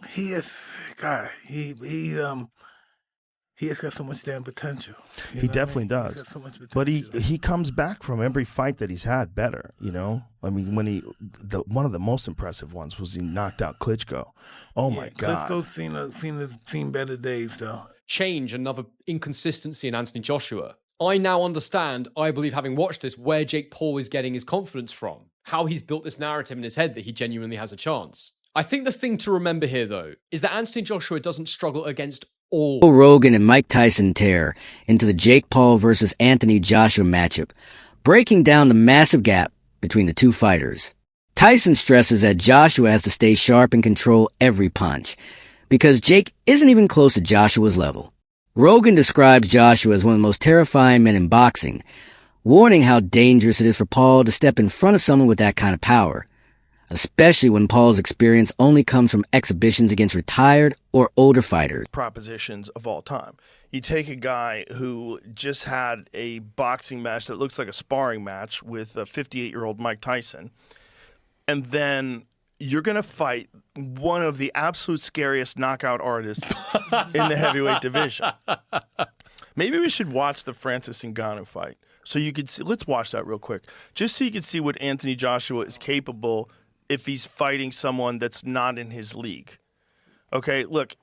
He is, God. He has got so much damn potential. You He know what I definitely mean? He's does. got so much But potential. he comes back from every fight that he's had better, you know? I mean, when one of the most impressive ones was he knocked out Klitschko. Oh my God. Klitschko's seen better days though. Change, another inconsistency in Anthony Joshua. I now understand, I believe having watched this, where Jake Paul is getting his confidence from, how he's built this narrative in his head that he genuinely has a chance. I think the thing to remember here, though, is that Anthony Joshua doesn't struggle against all. Joe Rogan and Mike Tyson tear into the Jake Paul versus Anthony Joshua matchup, breaking down the massive gap between the two fighters. Tyson stresses that Joshua has to stay sharp and control every punch, because Jake isn't even close to Joshua's level. Rogan describes Joshua as one of the most terrifying men in boxing, warning how dangerous it is for Paul to step in front of someone with that kind of power, especially when Paul's experience only comes from exhibitions against retired or older fighters. Propositions of all time. You take a guy who just had a boxing match that looks like a sparring match with a 58-year-old Mike Tyson, and then you're going to fight one of the absolute scariest knockout artists in the heavyweight division. Maybe we should watch the Francis Ngannou fight so you could see. Let's watch that real quick, just so you can see what Anthony Joshua is capable if he's fighting someone that's not in his league. Okay, look,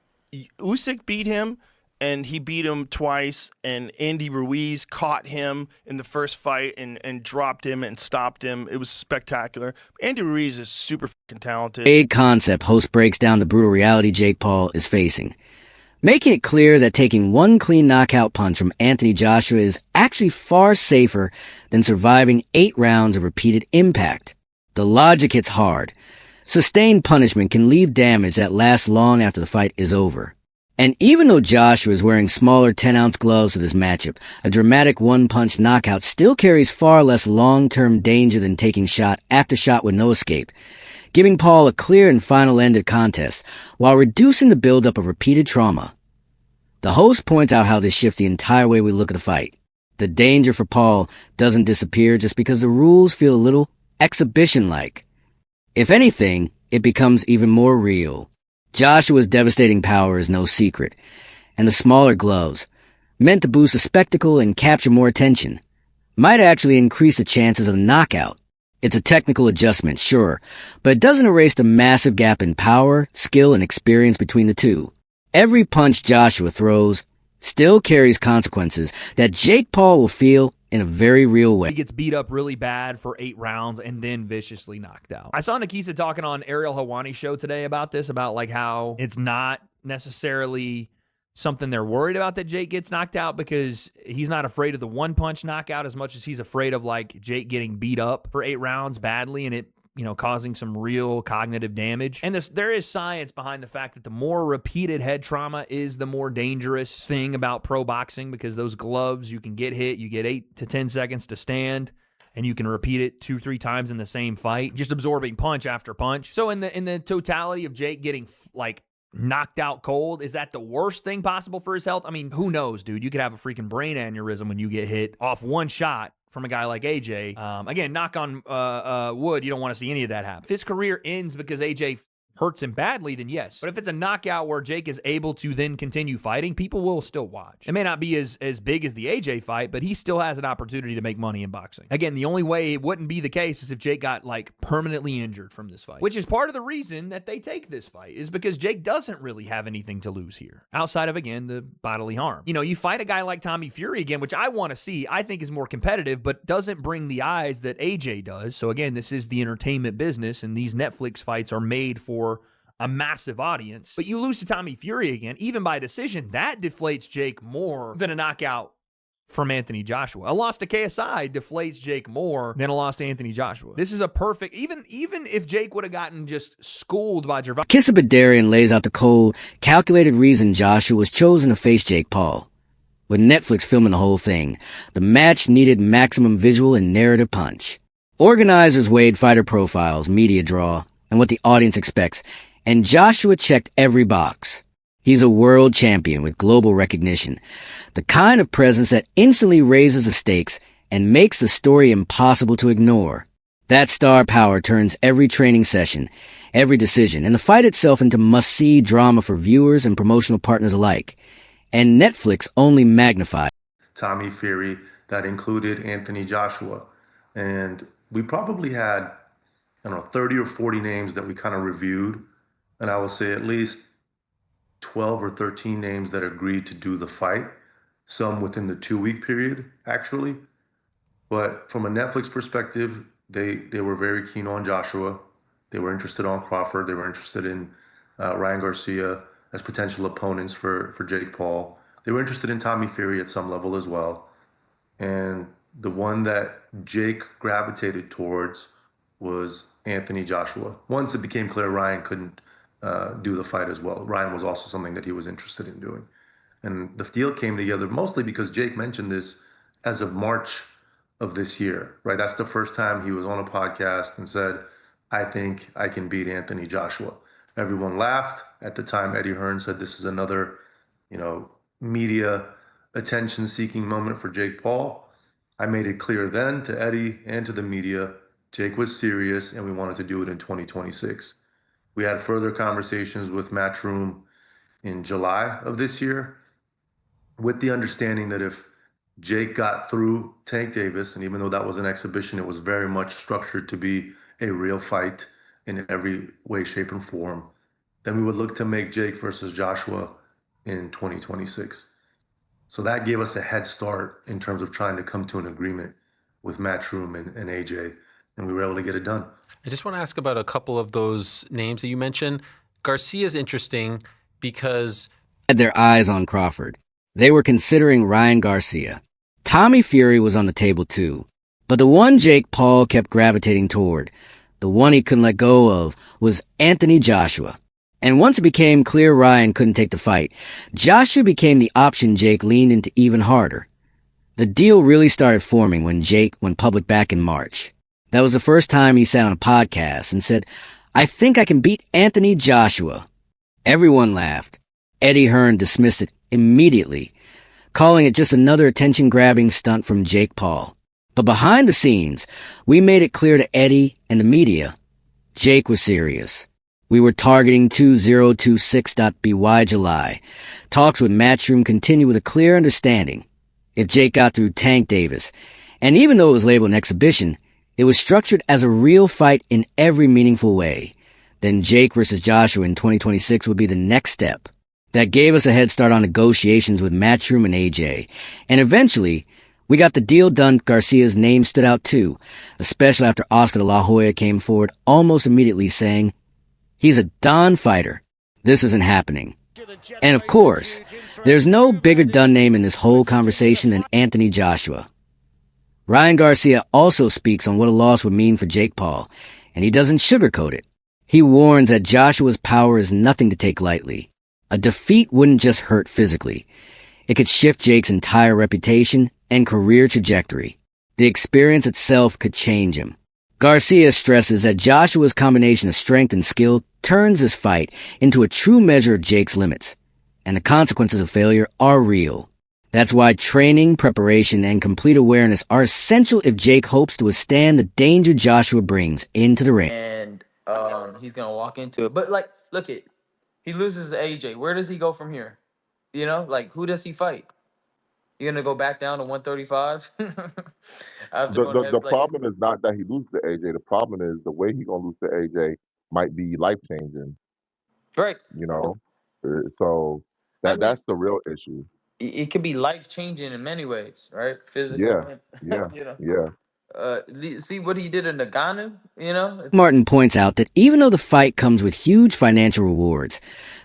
Usyk beat him, and he beat him twice, and Andy Ruiz caught him in the first fight and dropped him and stopped him. It was spectacular. Andy Ruiz is super fucking talented. Big concept host breaks down the brutal reality Jake Paul is facing, making it clear that taking one clean knockout punch from Anthony Joshua is actually far safer than surviving 8 rounds of repeated impact. The logic hits hard. Sustained punishment can leave damage that lasts long after the fight is over. And even though Joshua is wearing smaller 10-ounce gloves for this matchup, a dramatic one-punch knockout still carries far less long-term danger than taking shot after shot with no escape, giving Paul a clear and final end to the contest, while reducing the buildup of repeated trauma. The host points out how this shifts the entire way we look at the fight. The danger for Paul doesn't disappear just because the rules feel a little exhibition-like. If anything, it becomes even more real. Joshua's devastating power is no secret, and the smaller gloves, meant to boost the spectacle and capture more attention, might actually increase the chances of a knockout. It's a technical adjustment, sure, but it doesn't erase the massive gap in power, skill, and experience between the two. Every punch Joshua throws still carries consequences that Jake Paul will feel in a very real way. He gets beat up really bad for 8 rounds and then viciously knocked out. I saw Nikisa talking on Ariel Helwani's show today about this, about like how it's not necessarily something they're worried about that Jake gets knocked out, because he's not afraid of the one-punch knockout as much as he's afraid of like Jake getting beat up for 8 rounds badly and it, you know, causing some real cognitive damage. And there is science behind the fact that the more repeated head trauma is the more dangerous thing about pro boxing, because those gloves, you can get hit, you get 8 to 10 seconds to stand, and you can repeat it 2-3 times in the same fight, just absorbing punch after punch. So in the totality of Jake getting like knocked out cold, is that the worst thing possible for his health? I mean, who knows, dude? You could have a freaking brain aneurysm when you get hit off one shot from a guy like AJ. Again, knock on wood, you don't want to see any of that happen. If his career ends because AJ hurts him badly, then yes. But if it's a knockout where Jake is able to then continue fighting, people will still watch. It may not be as big as the AJ fight, but he still has an opportunity to make money in boxing. Again, the only way it wouldn't be the case is if Jake got like permanently injured from this fight, which is part of the reason that they take this fight, is because Jake doesn't really have anything to lose here outside of, again, the bodily harm. You know, you fight a guy like Tommy Fury again, which I want to see, I think is more competitive, but doesn't bring the eyes that AJ does. So again, this is the entertainment business, and these Netflix fights are made for a massive audience. But you lose to Tommy Fury again, even by decision, that deflates Jake more than a knockout from Anthony Joshua. A loss to KSI deflates Jake more than a loss to Anthony Joshua. This is a perfect, even if Jake would have gotten just schooled by Gervonta. Kisabedarian lays out the cold, calculated reason Joshua was chosen to face Jake Paul. With Netflix filming the whole thing, the match needed maximum visual and narrative punch. Organizers weighed fighter profiles, media draw, and what the audience expects, and Joshua checked every box. He's a world champion with global recognition, the kind of presence that instantly raises the stakes and makes the story impossible to ignore. That star power turns every training session, every decision, and the fight itself into must-see drama for viewers and promotional partners alike. And Netflix only magnified. Tommy Fury, that included Anthony Joshua. And we probably had, I don't know, 30 or 40 names that we kind of reviewed. And I will say at least 12 or 13 names that agreed to do the fight, some within the 2-week period, actually. But from a Netflix perspective, they were very keen on Joshua. They were interested on Crawford. They were interested in Ryan Garcia as potential opponents for Jake Paul. They were interested in Tommy Fury at some level as well. And the one that Jake gravitated towards was Anthony Joshua. Once it became clear Ryan couldn't do the fight as well, Ryan was also something that he was interested in doing. And the deal came together mostly because Jake mentioned this as of March of this year, right? That's the first time he was on a podcast and said, I think I can beat Anthony Joshua. Everyone laughed. At the time, Eddie Hearn said this is another, media attention-seeking moment for Jake Paul. I made it clear then to Eddie and to the media, Jake was serious and we wanted to do it in 2026. We had further conversations with Matchroom in July of this year with the understanding that if Jake got through Tank Davis, and even though that was an exhibition, it was very much structured to be a real fight in every way, shape, and form, then we would look to make Jake versus Joshua in 2026. So that gave us a head start in terms of trying to come to an agreement with Matchroom and AJ, and we were able to get it done. I just want to ask about a couple of those names that you mentioned. Garcia's interesting because Had their eyes on Crawford. They were considering Ryan Garcia. Tommy Fury was on the table too. But the one Jake Paul kept gravitating toward, the one he couldn't let go of, was Anthony Joshua. And once it became clear Ryan couldn't take the fight, Joshua became the option Jake leaned into even harder. The deal really started forming when Jake went public back in March. That was the first time he sat on a podcast and said, I think I can beat Anthony Joshua. Everyone laughed. Eddie Hearn dismissed it immediately, calling it just another attention-grabbing stunt from Jake Paul. But behind the scenes, we made it clear to Eddie and the media, Jake was serious. We were targeting 2026.by July. Talks with Matchroom continued with a clear understanding. If Jake got through Tank Davis, and even though it was labeled an exhibition, it was structured as a real fight in every meaningful way. Then Jake versus Joshua in 2026 would be the next step. That gave us a head start on negotiations with Matchroom and AJ. And eventually, we got the deal done. Garcia's name stood out too, especially after Oscar de la Hoya came forward almost immediately saying, he's a Don fighter. This isn't happening. And of course, there's no bigger done name in this whole conversation than Anthony Joshua. Ryan Garcia also speaks on what a loss would mean for Jake Paul, and he doesn't sugarcoat it. He warns that Joshua's power is nothing to take lightly. A defeat wouldn't just hurt physically. It could shift Jake's entire reputation and career trajectory. The experience itself could change him. Garcia stresses that Joshua's combination of strength and skill turns this fight into a true measure of Jake's limits, and the consequences of failure are real. That's why training, preparation, and complete awareness are essential if Jake hopes to withstand the danger Joshua brings into the ring. And he's going to walk into it. But, look it. He loses to AJ. Where does he go from here? Who does he fight? You're going to go back down to 135? The problem is not that he loses to AJ. The problem is the way he's going to lose to AJ might be life-changing. Right. So that's the real issue. It could be life-changing in many ways, right? Physical. Yeah. See what he did in Nagano, Martin points out that even though the fight comes with huge financial rewards,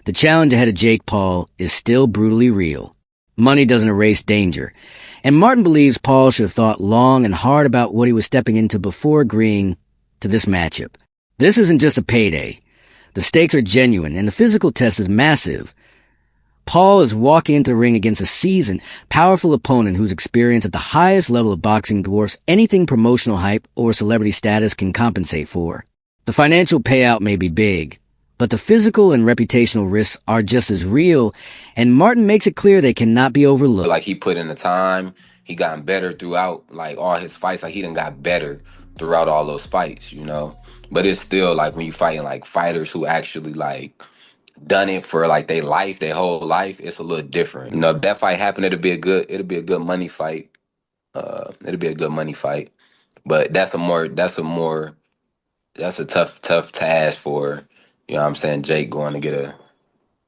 the challenge ahead of Jake Paul is still brutally real. Money doesn't erase danger, and Martin believes Paul should have thought long and hard about what he was stepping into before agreeing to this matchup. This isn't just a payday. The stakes are genuine, and the physical test is massive. Paul is walking into the ring against a seasoned, powerful opponent whose experience at the highest level of boxing dwarfs anything promotional hype or celebrity status can compensate for. The financial payout may be big, but the physical and reputational risks are just as real, and Martin makes it clear they cannot be overlooked. He put in the time, he gotten better throughout, all his fights, he done got better throughout all those fights, you know. But it's still like when you fighting like fighters who actually like done it for like their life, their whole life, it's a little different. You know, if that fight happened, it'll be a good money fight. It'll be a good money fight. But that's a tough task for, you know what I'm saying, Jake going to get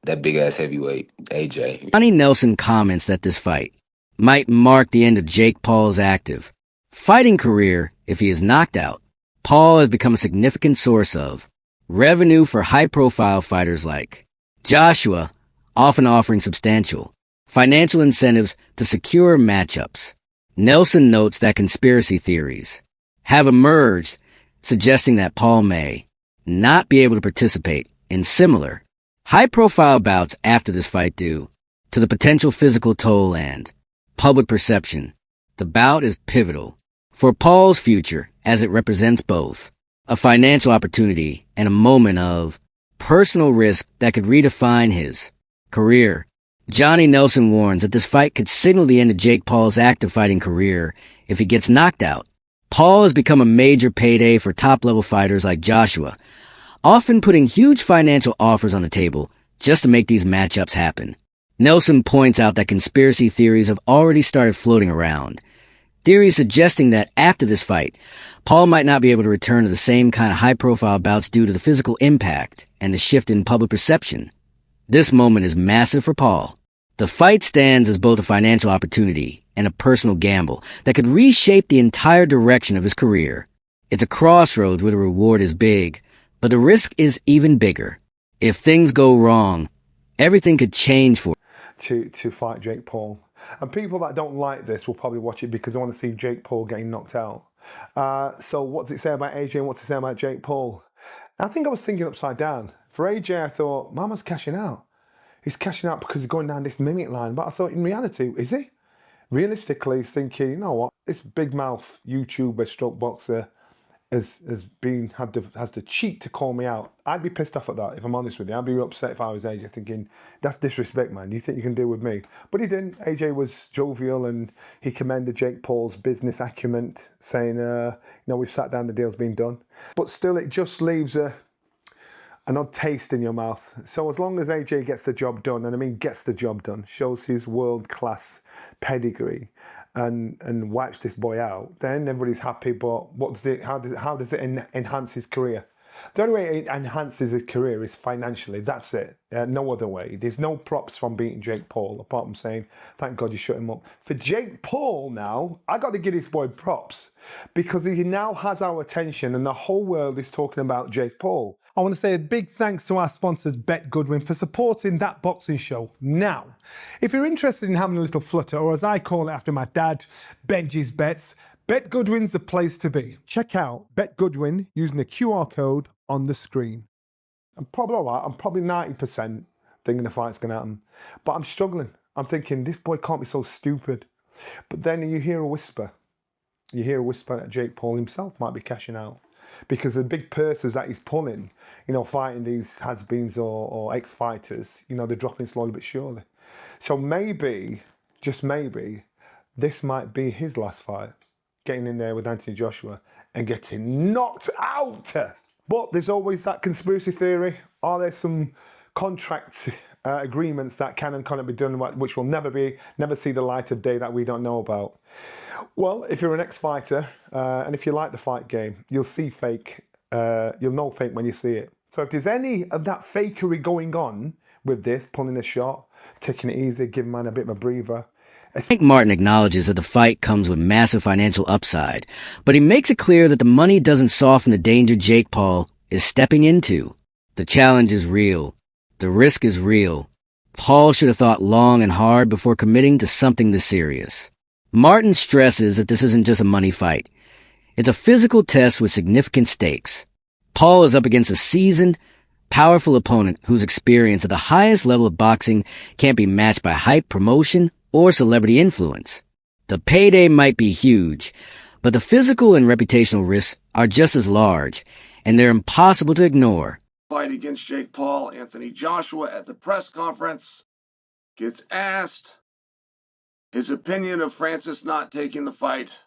that big ass heavyweight AJ. Johnny Nelson comments that this fight might mark the end of Jake Paul's active fighting career if he is knocked out. Paul has become a significant source of revenue for high-profile fighters like Joshua, often offering substantial financial incentives to secure matchups. Nelson notes that conspiracy theories have emerged suggesting that Paul may not be able to participate in similar high-profile bouts after this fight due to the potential physical toll and public perception. The bout is pivotal for Paul's future as it represents both a financial opportunity and a moment of personal risk that could redefine his career. Johnny Nelson warns that this fight could signal the end of Jake Paul's active fighting career if he gets knocked out. Paul has become a major payday for top-level fighters like Joshua, often putting huge financial offers on the table just to make these matchups happen. Nelson points out that conspiracy theories have already started floating around. Theories suggesting that after this fight, Paul might not be able to return to the same kind of high-profile bouts due to the physical impact and the shift in public perception. This moment is massive for Paul. The fight stands as both a financial opportunity and a personal gamble that could reshape the entire direction of his career. It's a crossroads where the reward is big, but the risk is even bigger. If things go wrong, everything could change for to fight Jake Paul. And people that don't like this will probably watch it because they want to see Jake Paul getting knocked out. So what's it say about AJ and what's it say about Jake Paul? I think I was thinking upside down. For AJ, I thought, Mama's cashing out. He's cashing out because he's going down this mimic line. But I thought, in reality, is he? Realistically, he's thinking, you know what? This big mouth YouTuber stroke boxer has the cheek to call me out. I'd be pissed off at that, if I'm honest with you. I'd be upset if I was AJ, thinking, that's disrespect, man. You think you can deal with me? But he didn't. AJ was jovial and he commended Jake Paul's business acumen, saying, we've sat down, the deal's been done. But still, it just leaves an odd taste in your mouth. So as long as AJ gets the job done, and I mean gets the job done, shows his world-class pedigree, and wipes this boy out, then everybody's happy. But how does it enhance his career? The only way it enhances his career is financially. That's it. No other way. There's no props from beating Jake Paul, apart from saying, thank God you shut him up. For Jake Paul now, I got to give this boy props because he now has our attention and the whole world is talking about Jake Paul. I want to say a big thanks to our sponsors, Bet Goodwin, for supporting That Boxing Show. Now, if you're interested in having a little flutter, or as I call it after my dad, Benji's Bets, Bet Goodwin's the place to be. Check out Bet Goodwin using the QR code on the screen. I'm probably all right. I'm probably 90% thinking the fight's going to happen. But I'm struggling. I'm thinking, this boy can't be so stupid. But then you hear a whisper. You hear a whisper that Jake Paul himself might be cashing out. Because the big purses that he's pulling, fighting these has-beens or ex-fighters, they're dropping slowly but surely. So maybe, just maybe, this might be his last fight. Getting in there with Anthony Joshua and getting knocked out. But there's always that conspiracy theory. Are there some contract agreements that can and cannot be done, which will never see the light of day that we don't know about? Well, if you're an ex-fighter and if you like the fight game, you'll see fake. You'll know fake when you see it. So if there's any of that fakery going on with this, pulling a shot, taking it easy, giving man a bit of a breather. I think Martin acknowledges that the fight comes with massive financial upside, but he makes it clear that the money doesn't soften the danger Jake Paul is stepping into. The challenge is real. The risk is real. Paul should have thought long and hard before committing to something this serious. Martin stresses that this isn't just a money fight. It's a physical test with significant stakes. Paul is up against a seasoned, powerful opponent whose experience at the highest level of boxing can't be matched by hype, promotion, or celebrity influence. The payday might be huge, but the physical and reputational risks are just as large, and they're impossible to ignore. Fight against Jake Paul, Anthony Joshua at the press conference gets asked his opinion of Francis not taking the fight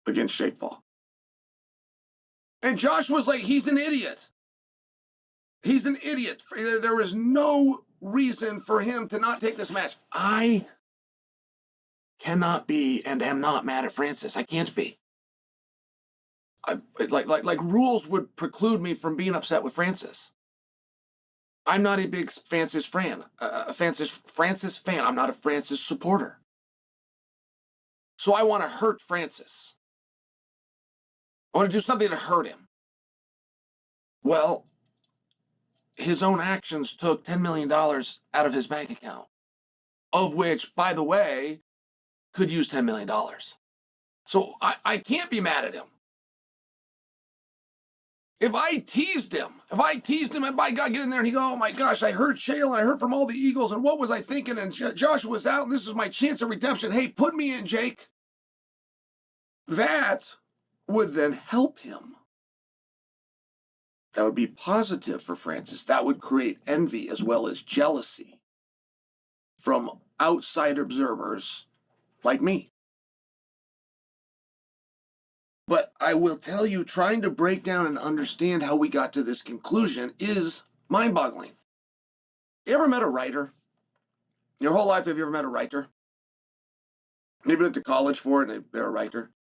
against Jake Paul. And Joshua's like, he's an idiot. He's an idiot. There is no reason for him to not take this match. I cannot be and am not mad at Francis. I can't be. Like rules would preclude me from being upset with Francis. I'm not a big Francis fan. Francis fan. I'm not a Francis supporter. So I want to hurt Francis. I want to do something to hurt him. Well, his own actions took $10 million out of his bank account, of which, by the way, could use $10 million. So I can't be mad at him. If I teased him and by God, get in there and he go, oh my gosh, I heard Shale and I heard from all the Eagles and what was I thinking? And Joshua's out and this is my chance of redemption. Hey, put me in, Jake. That would then help him. That would be positive for Francis. That would create envy as well as jealousy from outside observers like me. But I will tell you, trying to break down and understand how we got to this conclusion is mind-boggling. You ever met a writer? Your whole life, have you ever met a writer? Maybe went to college for it and they're a writer.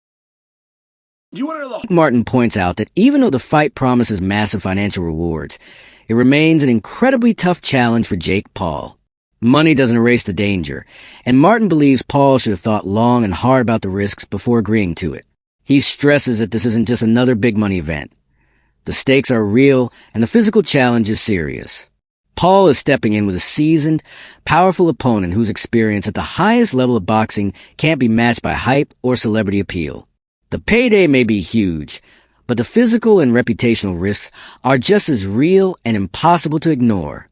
Do you want to know the... Martin points out that even though the fight promises massive financial rewards, it remains an incredibly tough challenge for Jake Paul. Money doesn't erase the danger, and Martin believes Paul should have thought long and hard about the risks before agreeing to it. He stresses that this isn't just another big money event. The stakes are real, and the physical challenge is serious. Paul is stepping in with a seasoned, powerful opponent whose experience at the highest level of boxing can't be matched by hype or celebrity appeal. The payday may be huge, but the physical and reputational risks are just as real and impossible to ignore.